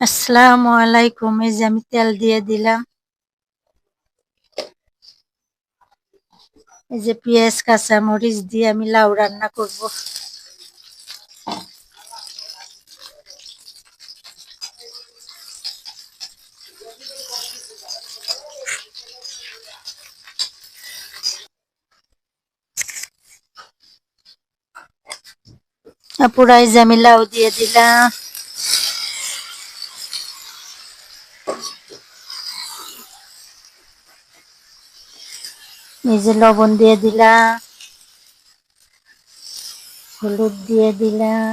আসসালামু আলাইকুম। এই যে আমি তেল দিয়ে দিলাম। এই যে পেঁয়াজ কাঁচা মরিচ দিয়ে আমি লাউ রান্না করব। পুরা এই যে আমি লাউ দিয়ে দিলাম। এই যে লবণ দিয়ে দিলাম, হলুদ দিয়ে দিলাম,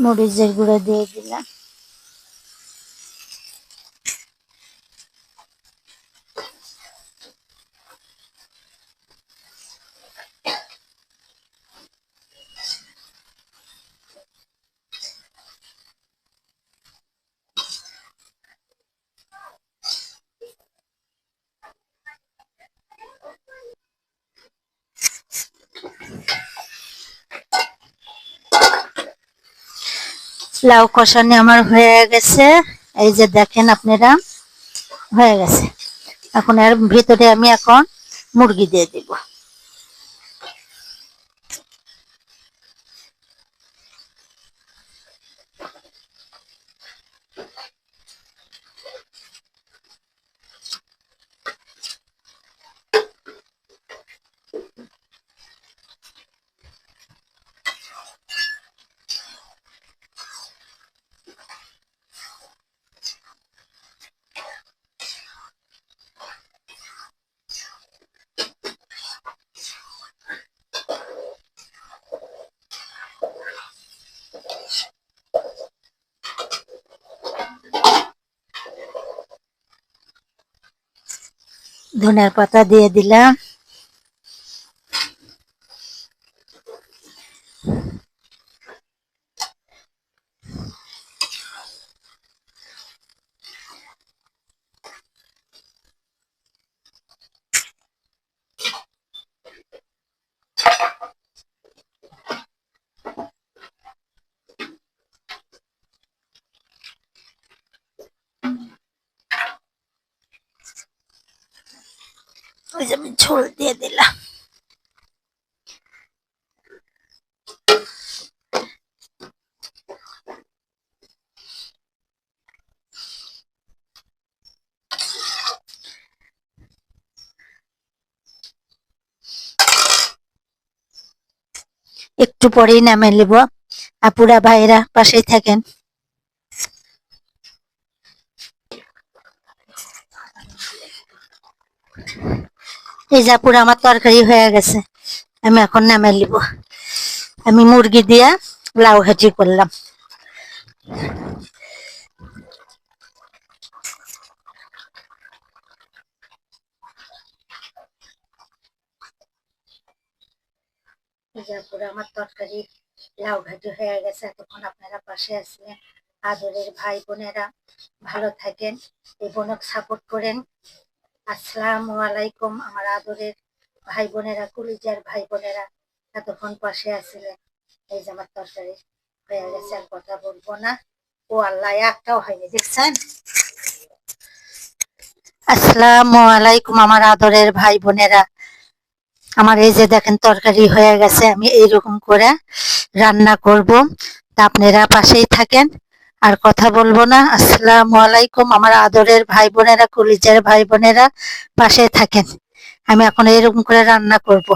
মরিচের গুঁড়ো দিয়ে দিলাম। লাউ কষানি আমার হয়ে গেছে। এই যে দেখেন আপনারা, হয়ে গেছে। এখন এর ভিতরে আমি এখন মুরগি দিয়ে দিব। ধনিয়ার পাতা দিয়ে দিলাম। ওই যে আমি ঝোল দিয়ে দিলাম। একটু পরেই নামিয়ে নেব। আপুরা ভাইরা পাশেই থাকেন। এই যে আপুরা আমার তরকারি হয়ে গেছে, আমি এখন নামিয়ে নিব। আমি মুরগি দিয়া লাউ ভাজি করলাম। এই যে আপুরা আমার তরকারি লাউ ভাজি হয়ে গেছে। এতক্ষণ আপনারা পাশে আছেন, আদরের ভাই বোনেরা ভালো থাকেন, এই বোনক সাপোর্ট করেন। আসসালামু আলাইকুম আমার আদরের ভাই বোনেরা, কলিজার ভাই বোনেরা এতক্ষণ পাশে আছিলেন। এই যে আমার তরকারি হয়ে গেছে, আর কথা বলবো না। ও আল্লাহ, একটাও হয়নি, দেখছেন। আসসালামু আলাইকুম আমার আদরের ভাই বোনেরা। আমার এই যে দেখেন তরকারি হয়ে গেছে, আমি এইরকম করে রান্না করব। তা আপনারা পাশেই থাকেন, আর কথা বলবো না। আসসালামু আলাইকুম আমার আদরের ভাই বোনেরা, কলিজার ভাই বোনেরা পাশে থাকেন। আমি এখন এরকম করে রান্না করব।